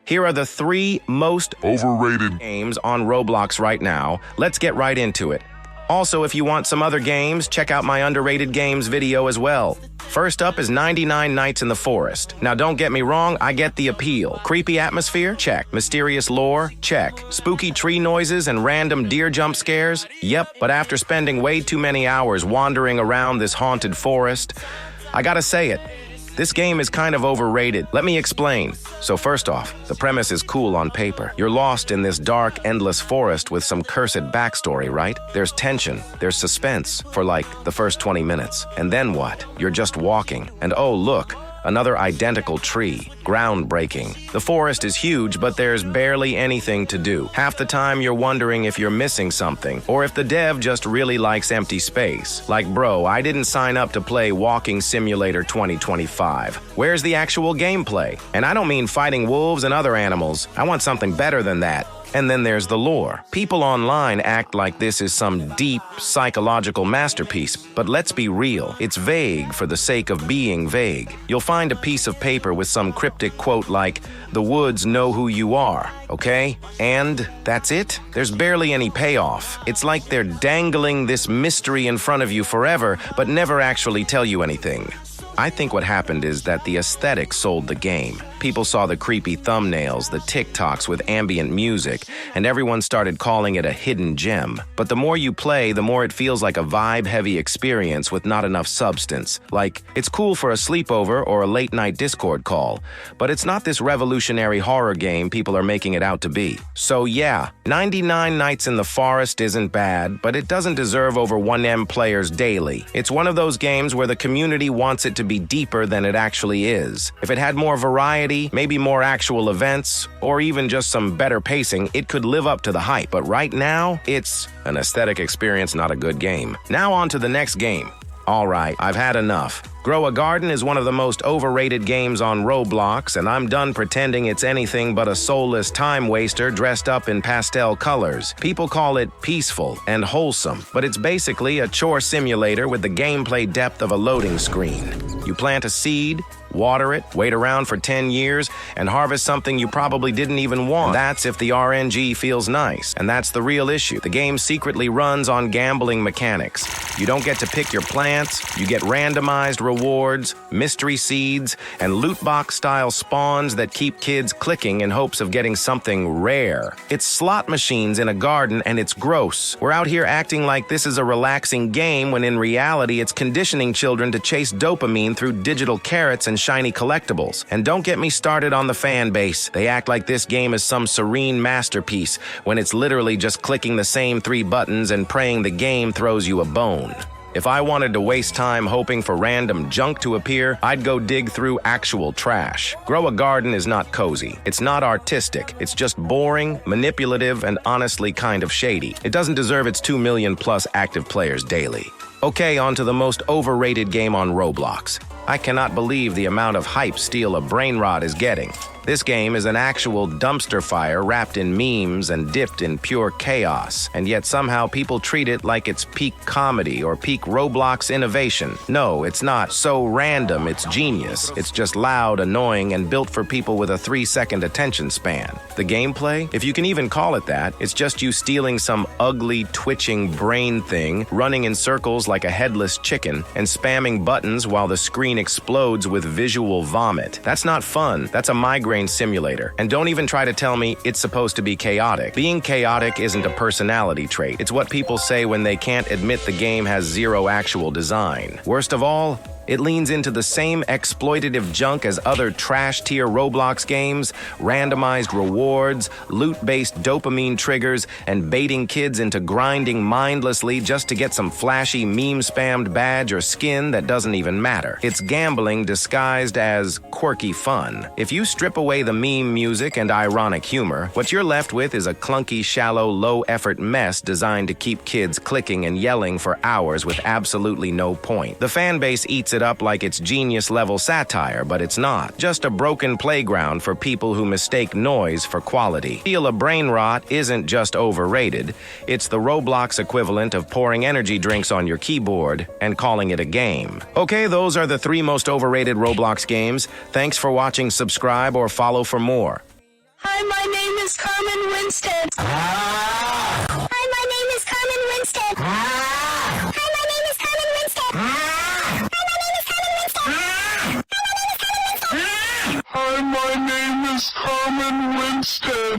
Here are the 3 most Overrated. games on Roblox right now. Let's get right into it. Also, if you want some other games, check out my underrated games video as well. First up is 99 Nights in the Forest. Now don't get me wrong, I get the appeal. Creepy atmosphere? Check. Mysterious lore? Check. Spooky tree noises and random deer jump scares? Yep, but after spending way too many hours wandering around this haunted forest, I gotta say it. This game is kind of overrated. Let me explain. So first off, the premise is cool on paper. You're lost in this dark, endless forest with some cursed backstory, right? There's tension, there's suspense for like the first 20 minutes. And then what? You're just walking. And oh, look, another identical tree. Groundbreaking. The forest is huge, but there's barely anything to do. Half the time you're wondering if you're missing something, or if the dev just really likes empty space. Like, bro, I didn't sign up to play Walking Simulator 2025. Where's the actual gameplay? And I don't mean fighting wolves and other animals. I want something better than that. And then there's the lore. People online act like this is some deep, psychological masterpiece, but let's be real, it's vague for the sake of being vague. You'll find a piece of paper with some cryptic quote like, "The woods know who you are," okay? And that's it? There's barely any payoff. It's like they're dangling this mystery in front of you forever, but never actually tell you anything. I think what happened is that the aesthetic sold the game. People saw the creepy thumbnails, the TikToks with ambient music, and everyone started calling it a hidden gem. But the more you play, the more it feels like a vibe-heavy experience with not enough substance. Like, it's cool for a sleepover or a late-night Discord call, but it's not this revolutionary horror game people are making it out to be. So yeah, 99 Nights in the Forest isn't bad, but it doesn't deserve over 1M players daily. It's one of those games where the community wants it to be deeper than it actually is. If it had more variety, maybe more actual events, or even just some better pacing, it could live up to the hype. But right now, it's an aesthetic experience, not a good game. Now on to the next game. All right, I've had enough. Grow a Garden is one of the most overrated games on Roblox, and I'm done pretending it's anything but a soulless time waster dressed up in pastel colors. People call it peaceful and wholesome, but it's basically a chore simulator with the gameplay depth of a loading screen. You plant a seed, water it, wait around for 10 years, and harvest something you probably didn't even want. That's if the RNG feels nice, and that's the real issue. The game secretly runs on gambling mechanics. You don't get to pick your plants, you get randomized rewards, mystery seeds, and loot box-style spawns that keep kids clicking in hopes of getting something rare. It's slot machines in a garden, and it's gross. We're out here acting like this is a relaxing game when in reality it's conditioning children to chase dopamine through digital carrots and shiny collectibles. And don't get me started on the fan base. They act like this game is some serene masterpiece when it's literally just clicking the same 3 buttons and praying the game throws you a bone. If I wanted to waste time hoping for random junk to appear, I'd go dig through actual trash. Grow a Garden is not cozy. It's not artistic. It's just boring, manipulative, and honestly kind of shady. It doesn't deserve its 2 million plus active players daily. Okay, on to the most overrated game on Roblox. I cannot believe the amount of hype Steal a Brainrot is getting. This game is an actual dumpster fire wrapped in memes and dipped in pure chaos, and yet somehow people treat it like it's peak comedy or peak Roblox innovation. No, it's not so random, it's genius. It's just loud, annoying, and built for people with a 3-second attention span. The gameplay, if you can even call it that, it's just you stealing some ugly, twitching brain thing, running in circles like a headless chicken, and spamming buttons while the screen explodes with visual vomit. That's not fun, that's a migraine simulator. And don't even try to tell me it's supposed to be chaotic. Being chaotic isn't a personality trait. It's what people say when they can't admit the game has 0 actual design. Worst of all, it leans into the same exploitative junk as other trash-tier Roblox games, randomized rewards, loot-based dopamine triggers, and baiting kids into grinding mindlessly just to get some flashy meme-spammed badge or skin that doesn't even matter. It's gambling disguised as quirky fun. If you strip away the meme music and ironic humor, what you're left with is a clunky, shallow, low-effort mess designed to keep kids clicking and yelling for hours with absolutely no point. The fan base eats it up like it's genius-level satire, but it's not. Just a broken playground for people who mistake noise for quality. Steal a Brainrot isn't just overrated, it's the Roblox equivalent of pouring energy drinks on your keyboard and calling it a game. Okay, those are the 3 most overrated Roblox games. Thanks for watching. Subscribe or follow for more. Hi, my name is Carmen Winstead. Hi, my name is Carmen Winstead. Hi, my name is Carmen Winstead. Hi, my name is Carmen Winstead. Hi, my name is Carmen Winstead.